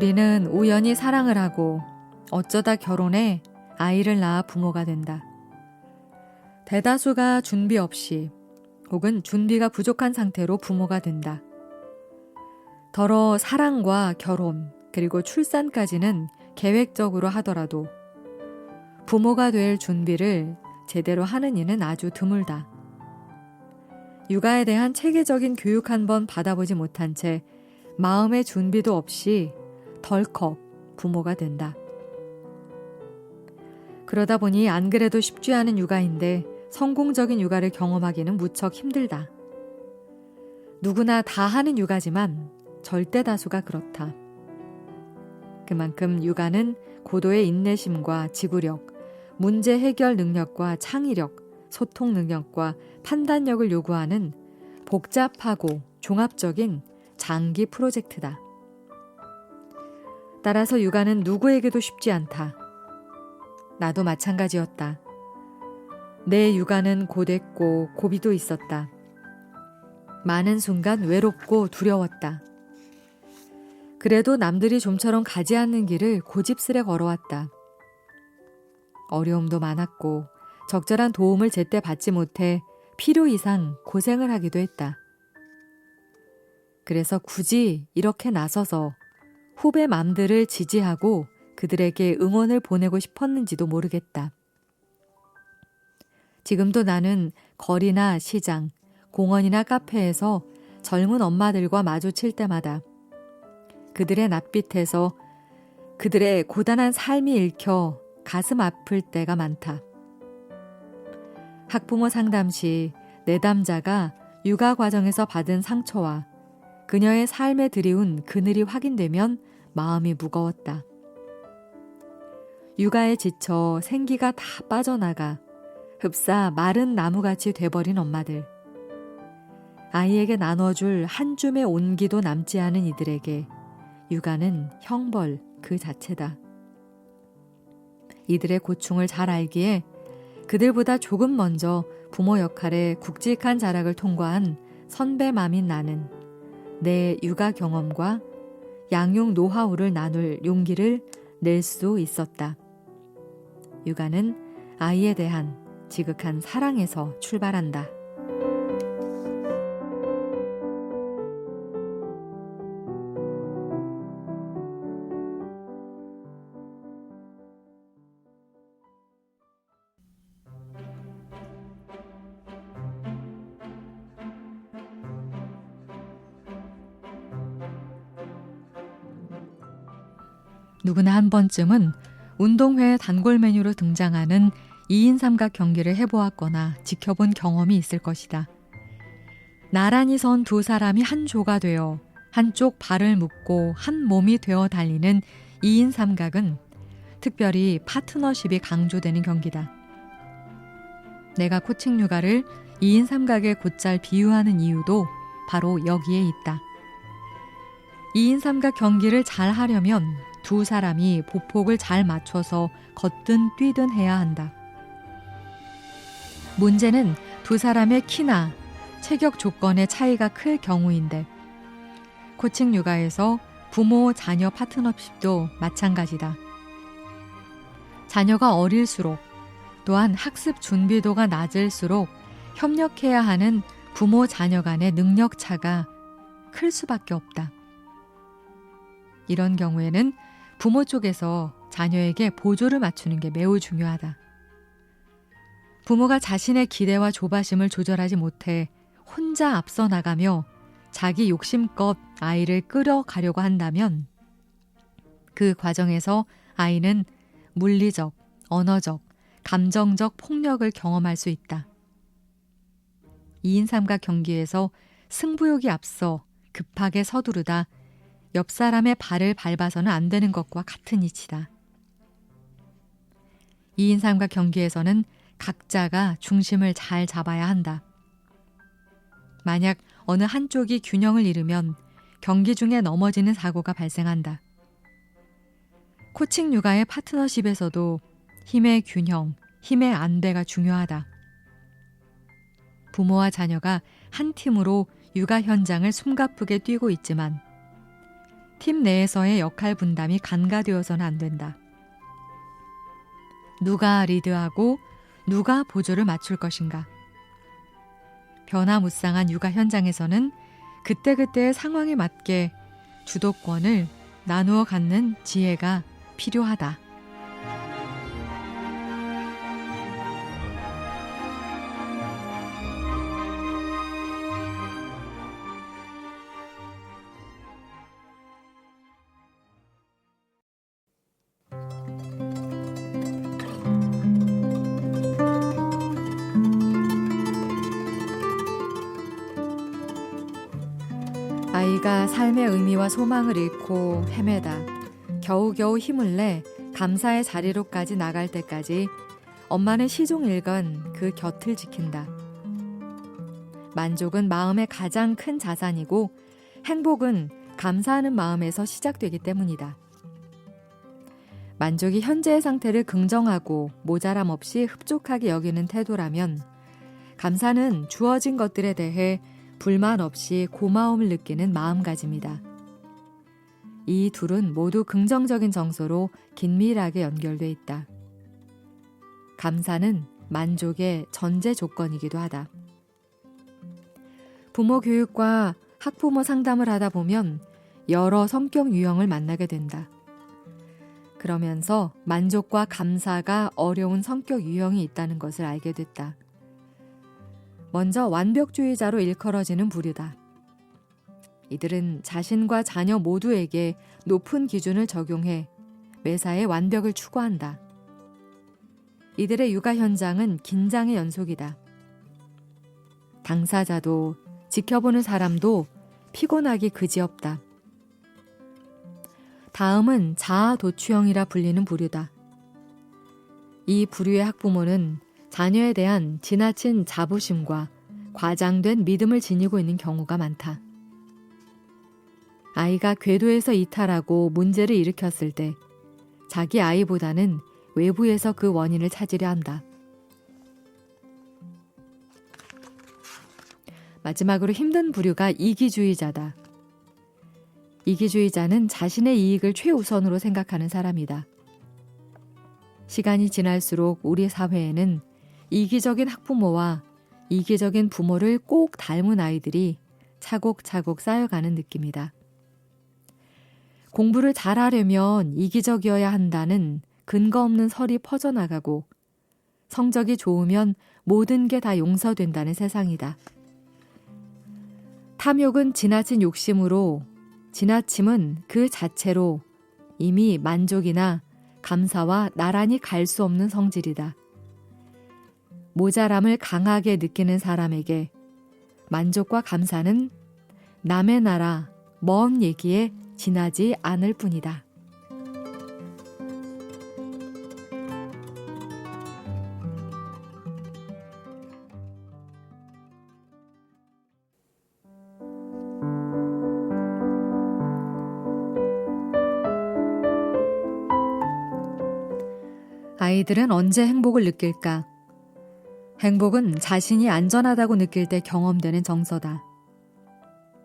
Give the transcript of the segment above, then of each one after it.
우리는 우연히 사랑을 하고 어쩌다 결혼해 아이를 낳아 부모가 된다. 대다수가 준비 없이 혹은 준비가 부족한 상태로 부모가 된다. 더러 사랑과 결혼 그리고 출산까지는 계획적으로 하더라도 부모가 될 준비를 제대로 하는 이는 아주 드물다. 육아에 대한 체계적인 교육 한 번 받아보지 못한 채 마음의 준비도 없이 덜컥 부모가 된다. 그러다 보니 안 그래도 쉽지 않은 육아인데 성공적인 육아를 경험하기는 무척 힘들다. 누구나 다 하는 육아지만 절대 다수가 그렇다. 그만큼 육아는 고도의 인내심과 지구력, 문제 해결 능력과 창의력, 소통 능력과 판단력을 요구하는 복잡하고 종합적인 장기 프로젝트다. 따라서 육아는 누구에게도 쉽지 않다. 나도 마찬가지였다. 내 육아는 고됐고 고비도 있었다. 많은 순간 외롭고 두려웠다. 그래도 남들이 좀처럼 가지 않는 길을 고집스레 걸어왔다. 어려움도 많았고 적절한 도움을 제때 받지 못해 필요 이상 고생을 하기도 했다. 그래서 굳이 이렇게 나서서 후배 맘들을 지지하고 그들에게 응원을 보내고 싶었는지도 모르겠다. 지금도 나는 거리나 시장, 공원이나 카페에서 젊은 엄마들과 마주칠 때마다 그들의 낯빛에서 그들의 고단한 삶이 읽혀 가슴 아플 때가 많다. 학부모 상담 시 내담자가 육아 과정에서 받은 상처와 그녀의 삶에 들이운 그늘이 확인되면 마음이 무거웠다. 육아에 지쳐 생기가 다 빠져나가 흡사 마른 나무같이 돼버린 엄마들. 아이에게 나눠줄 한 줌의 온기도 남지 않은 이들에게 육아는 형벌 그 자체다. 이들의 고충을 잘 알기에 그들보다 조금 먼저 부모 역할의 굵직한 자락을 통과한 선배맘인 나는 내 육아 경험과 양육 노하우를 나눌 용기를 낼 수 있었다. 육아는 아이에 대한 지극한 사랑에서 출발한다. 누구나 한 번쯤은 운동회 단골 메뉴로 등장하는 2인 삼각 경기를 해보았거나 지켜본 경험이 있을 것이다. 나란히 선 두 사람이 한 조가 되어 한쪽 발을 묶고 한 몸이 되어 달리는 2인 삼각은 특별히 파트너십이 강조되는 경기다. 내가 코칭 육아를 2인 삼각에 곧잘 비유하는 이유도 바로 여기에 있다. 2인 삼각 경기를 잘 하려면 두 사람이 보폭을 잘 맞춰서 걷든 뛰든 해야 한다. 문제는 두 사람의 키나 체격 조건의 차이가 클 경우인데 코칭 육아에서 부모 자녀 파트너십도 마찬가지다. 자녀가 어릴수록 또한 학습 준비도가 낮을수록 협력해야 하는 부모 자녀 간의 능력 차가 클 수밖에 없다. 이런 경우에는 부모 쪽에서 자녀에게 보조를 맞추는 게 매우 중요하다. 부모가 자신의 기대와 조바심을 조절하지 못해 혼자 앞서 나가며 자기 욕심껏 아이를 끌어가려고 한다면 그 과정에서 아이는 물리적, 언어적, 감정적 폭력을 경험할 수 있다. 2인 삼각 경기에서 승부욕이 앞서 급하게 서두르다 옆 사람의 발을 밟아서는 안 되는 것과 같은 이치다. 2인 삼각 경기에서는 각자가 중심을 잘 잡아야 한다. 만약 어느 한쪽이 균형을 잃으면 경기 중에 넘어지는 사고가 발생한다. 코칭 육아의 파트너십에서도 힘의 균형, 힘의 안배가 중요하다. 부모와 자녀가 한 팀으로 육아 현장을 숨가쁘게 뛰고 있지만 팀 내에서의 역할 분담이 간과되어서는 안 된다. 누가 리드하고 누가 보조를 맞출 것인가. 변화무쌍한 육아 현장에서는 그때그때의 상황에 맞게 주도권을 나누어 갖는 지혜가 필요하다. 아이가 삶의 의미와 소망을 잃고 헤매다 겨우겨우 힘을 내 감사의 자리로까지 나갈 때까지 엄마는 시종일관 그 곁을 지킨다. 만족은 마음의 가장 큰 자산이고 행복은 감사하는 마음에서 시작되기 때문이다. 만족이 현재의 상태를 긍정하고 모자람 없이 흡족하게 여기는 태도라면 감사는 주어진 것들에 대해 불만 없이 고마움을 느끼는 마음가짐이다. 이 둘은 모두 긍정적인 정서로 긴밀하게 연결돼 있다. 감사는 만족의 전제 조건이기도 하다. 부모 교육과 학부모 상담을 하다 보면 여러 성격 유형을 만나게 된다. 그러면서 만족과 감사가 어려운 성격 유형이 있다는 것을 알게 됐다. 먼저 완벽주의자로 일컬어지는 부류다. 이들은 자신과 자녀 모두에게 높은 기준을 적용해 매사에 완벽을 추구한다. 이들의 육아 현장은 긴장의 연속이다. 당사자도 지켜보는 사람도 피곤하기 그지없다. 다음은 자아도취형이라 불리는 부류다. 이 부류의 학부모는 자녀에 대한 지나친 자부심과 과장된 믿음을 지니고 있는 경우가 많다. 아이가 궤도에서 이탈하고 문제를 일으켰을 때 자기 아이보다는 외부에서 그 원인을 찾으려 한다. 마지막으로 힘든 부류가 이기주의자다. 이기주의자는 자신의 이익을 최우선으로 생각하는 사람이다. 시간이 지날수록 우리 사회에는 이기적인 학부모와 이기적인 부모를 꼭 닮은 아이들이 차곡차곡 쌓여가는 느낌이다. 공부를 잘하려면 이기적이어야 한다는 근거 없는 설이 퍼져나가고 성적이 좋으면 모든 게 다 용서된다는 세상이다. 탐욕은 지나친 욕심으로, 지나침은 그 자체로 이미 만족이나 감사와 나란히 갈 수 없는 성질이다. 모자람을 강하게 느끼는 사람에게 만족과 감사는 남의 나라, 먼 얘기에 지나지 않을 뿐이다. 아이들은 언제 행복을 느낄까? 행복은 자신이 안전하다고 느낄 때 경험되는 정서다.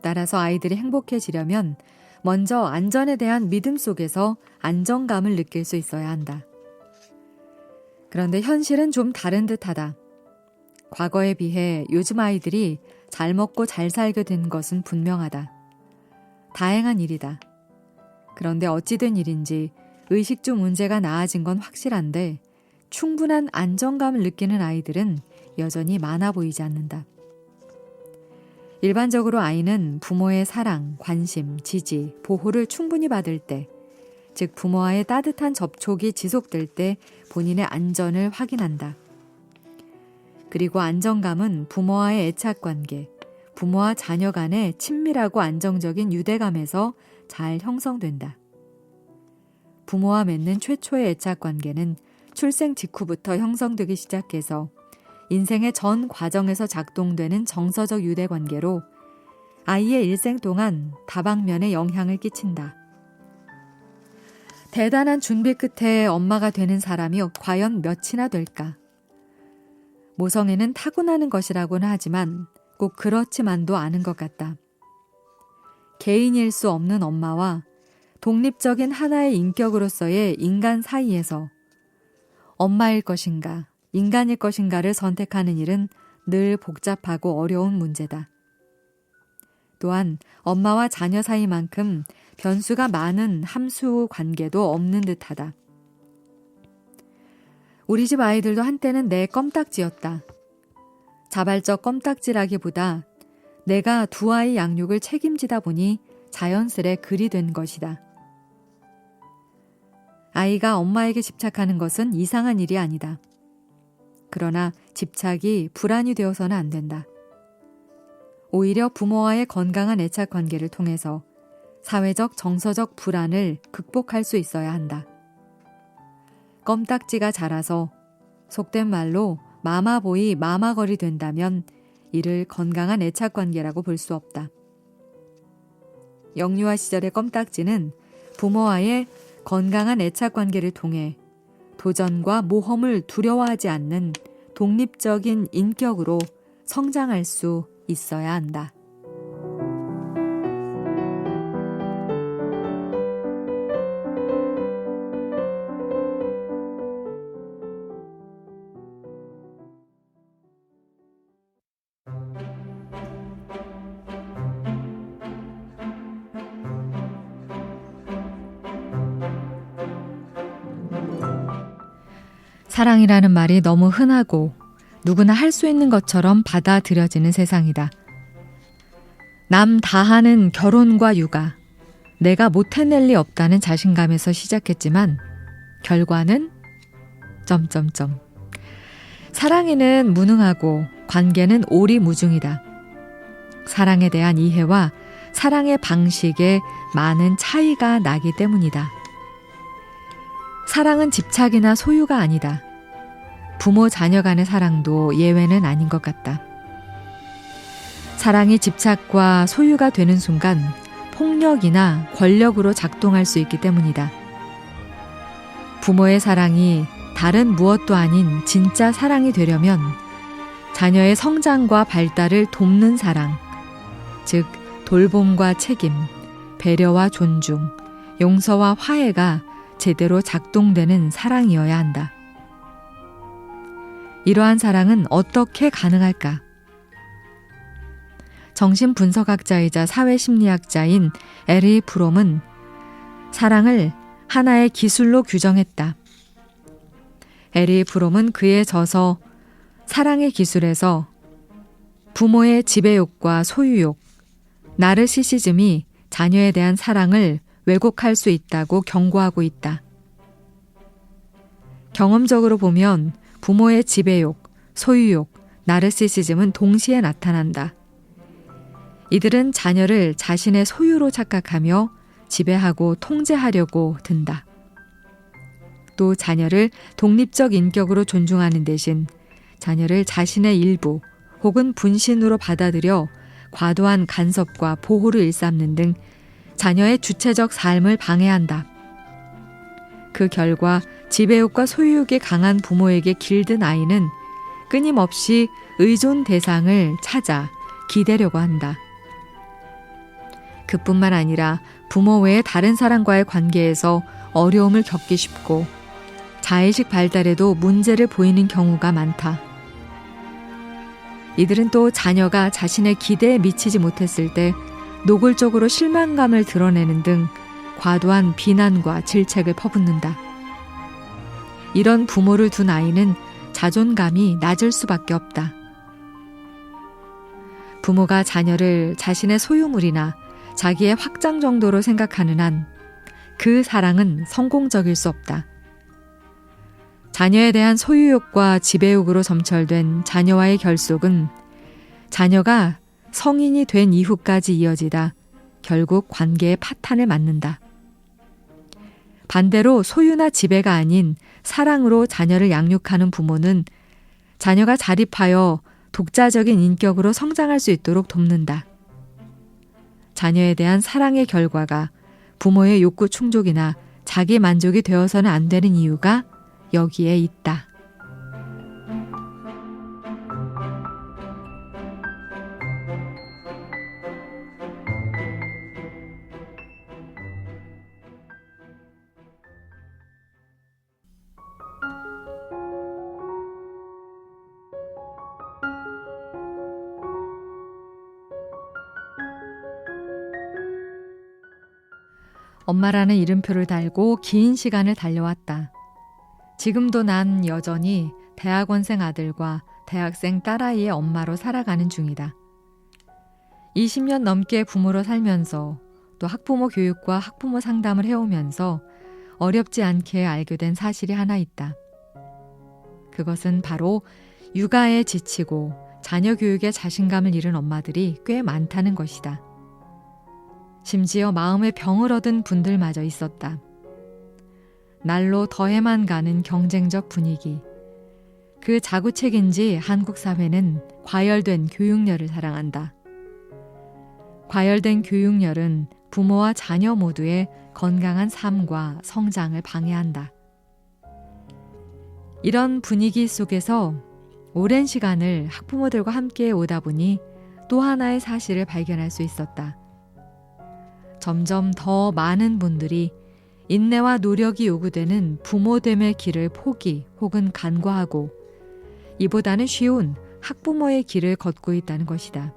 따라서 아이들이 행복해지려면 먼저 안전에 대한 믿음 속에서 안정감을 느낄 수 있어야 한다. 그런데 현실은 좀 다른 듯하다. 과거에 비해 요즘 아이들이 잘 먹고 잘 살게 된 것은 분명하다. 다행한 일이다. 그런데 어찌된 일인지 의식주 문제가 나아진 건 확실한데 충분한 안정감을 느끼는 아이들은 여전히 많아 보이지 않는다. 일반적으로 아이는 부모의 사랑, 관심, 지지, 보호를 충분히 받을 때, 즉 부모와의 따뜻한 접촉이 지속될 때 본인의 안전을 확인한다. 그리고 안정감은 부모와의 애착관계, 부모와 자녀 간의 친밀하고 안정적인 유대감에서 잘 형성된다. 부모와 맺는 최초의 애착관계는 출생 직후부터 형성되기 시작해서 인생의 전 과정에서 작동되는 정서적 유대관계로 아이의 일생 동안 다방면에 영향을 끼친다. 대단한 준비 끝에 엄마가 되는 사람이 과연 몇이나 될까? 모성애는 타고나는 것이라고는 하지만 꼭 그렇지만도 않은 것 같다. 개인일 수 없는 엄마와 독립적인 하나의 인격으로서의 인간 사이에서 엄마일 것인가, 인간일 것인가를 선택하는 일은 늘 복잡하고 어려운 문제다. 또한 엄마와 자녀 사이만큼 변수가 많은 함수 관계도 없는 듯하다. 우리 집 아이들도 한때는 내 껌딱지였다. 자발적 껌딱지라기보다 내가 두 아이 양육을 책임지다 보니 자연스레 그리 된 것이다. 아이가 엄마에게 집착하는 것은 이상한 일이 아니다. 그러나 집착이 불안이 되어서는 안 된다. 오히려 부모와의 건강한 애착 관계를 통해서 사회적 정서적 불안을 극복할 수 있어야 한다. 껌딱지가 자라서 속된 말로 마마보이 마마걸이 된다면 이를 건강한 애착 관계라고 볼 수 없다. 영유아 시절의 껌딱지는 부모와의 건강한 애착 관계를 통해 도전과 모험을 두려워하지 않는 독립적인 인격으로 성장할 수 있어야 한다. 사랑이라는 말이 너무 흔하고 누구나 할 수 있는 것처럼 받아들여지는 세상이다. 남 다 하는 결혼과 육아, 내가 못 해낼 리 없다는 자신감에서 시작했지만 결과는 사랑에는 무능하고 관계는 오리무중이다. 사랑에 대한 이해와 사랑의 방식에 많은 차이가 나기 때문이다. 사랑은 집착이나 소유가 아니다. 부모 자녀 간의 사랑도 예외는 아닌 것 같다. 사랑이 집착과 소유가 되는 순간 폭력이나 권력으로 작동할 수 있기 때문이다. 부모의 사랑이 다른 무엇도 아닌 진짜 사랑이 되려면 자녀의 성장과 발달을 돕는 사랑, 즉 돌봄과 책임, 배려와 존중, 용서와 화해가 제대로 작동되는 사랑이어야 한다. 이러한 사랑은 어떻게 가능할까? 정신분석학자이자 사회심리학자인 에리 브롬은 사랑을 하나의 기술로 규정했다. 에리 브롬은 그의 저서 사랑의 기술에서 부모의 지배욕과 소유욕, 나르시시즘이 자녀에 대한 사랑을 왜곡할 수 있다고 경고하고 있다. 경험적으로 보면 부모의 지배욕, 소유욕, 나르시시즘은 동시에 나타난다. 이들은 자녀를 자신의 소유로 착각하며 지배하고 통제하려고 든다. 또 자녀를 독립적 인격으로 존중하는 대신 자녀를 자신의 일부 혹은 분신으로 받아들여 과도한 간섭과 보호를 일삼는 등 자녀의 주체적 삶을 방해한다. 그 결과 지배욕과 소유욕이 강한 부모에게 길든 아이는 끊임없이 의존 대상을 찾아 기대려고 한다. 그뿐만 아니라 부모 외의 다른 사람과의 관계에서 어려움을 겪기 쉽고 자의식 발달에도 문제를 보이는 경우가 많다. 이들은 또 자녀가 자신의 기대에 미치지 못했을 때 노골적으로 실망감을 드러내는 등 과도한 비난과 질책을 퍼붓는다. 이런 부모를 둔 아이는 자존감이 낮을 수밖에 없다. 부모가 자녀를 자신의 소유물이나 자기의 확장 정도로 생각하는 한 그 사랑은 성공적일 수 없다. 자녀에 대한 소유욕과 지배욕으로 점철된 자녀와의 결속은 자녀가 성인이 된 이후까지 이어지다 결국 관계의 파탄을 맞는다. 반대로 소유나 지배가 아닌 사랑으로 자녀를 양육하는 부모는 자녀가 자립하여 독자적인 인격으로 성장할 수 있도록 돕는다. 자녀에 대한 사랑의 결과가 부모의 욕구 충족이나 자기 만족이 되어서는 안 되는 이유가 여기에 있다. 엄마라는 이름표를 달고 긴 시간을 달려왔다. 지금도 난 여전히 대학원생 아들과 대학생 딸아이의 엄마로 살아가는 중이다. 20년 넘게 부모로 살면서 또 학부모 교육과 학부모 상담을 해오면서 어렵지 않게 알게 된 사실이 하나 있다. 그것은 바로 육아에 지치고 자녀 교육에 자신감을 잃은 엄마들이 꽤 많다는 것이다. 심지어 마음의 병을 얻은 분들마저 있었다. 날로 더해만 가는 경쟁적 분위기. 그 자구책인지 한국 사회는 과열된 교육열을 자랑한다. 과열된 교육열은 부모와 자녀 모두의 건강한 삶과 성장을 방해한다. 이런 분위기 속에서 오랜 시간을 학부모들과 함께 오다 보니 또 하나의 사실을 발견할 수 있었다. 점점 더 많은 분들이 인내와 노력이 요구되는 부모됨의 길을 포기 혹은 간과하고 이보다는 쉬운 학부모의 길을 걷고 있다는 것이다.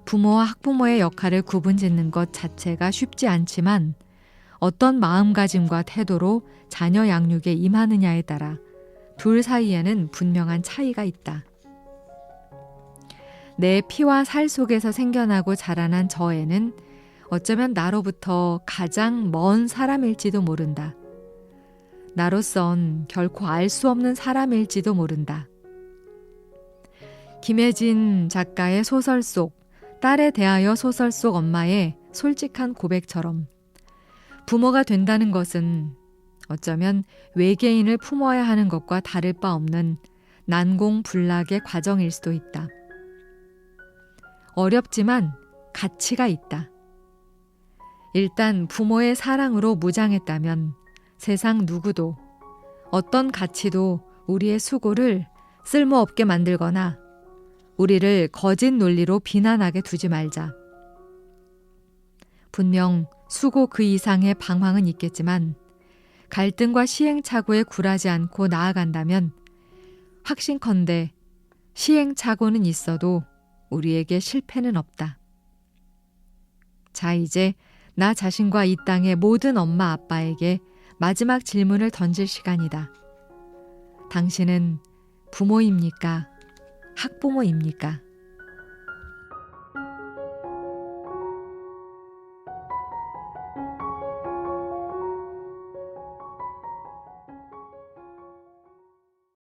부모와 학부모의 역할을 구분짓는 것 자체가 쉽지 않지만 어떤 마음가짐과 태도로 자녀 양육에 임하느냐에 따라 둘 사이에는 분명한 차이가 있다. 내 피와 살 속에서 생겨나고 자라난 저 애는 어쩌면 나로부터 가장 먼 사람일지도 모른다. 나로선 결코 알 수 없는 사람일지도 모른다. 김혜진 작가의 소설 속 딸에 대하여 소설 속 엄마의 솔직한 고백처럼 부모가 된다는 것은 어쩌면 외계인을 품어야 하는 것과 다를 바 없는 난공불락의 과정일 수도 있다. 어렵지만 가치가 있다. 일단 부모의 사랑으로 무장했다면 세상 누구도 어떤 가치도 우리의 수고를 쓸모없게 만들거나 우리를 거짓 논리로 비난하게 두지 말자. 분명 수고 그 이상의 방황은 있겠지만 갈등과 시행착오에 굴하지 않고 나아간다면 확신컨대 시행착오는 있어도 우리에게 실패는 없다. 자, 이제 나 자신과 이 땅의 모든 엄마 아빠에게 마지막 질문을 던질 시간이다. 당신은 부모입니까? 학부모입니까?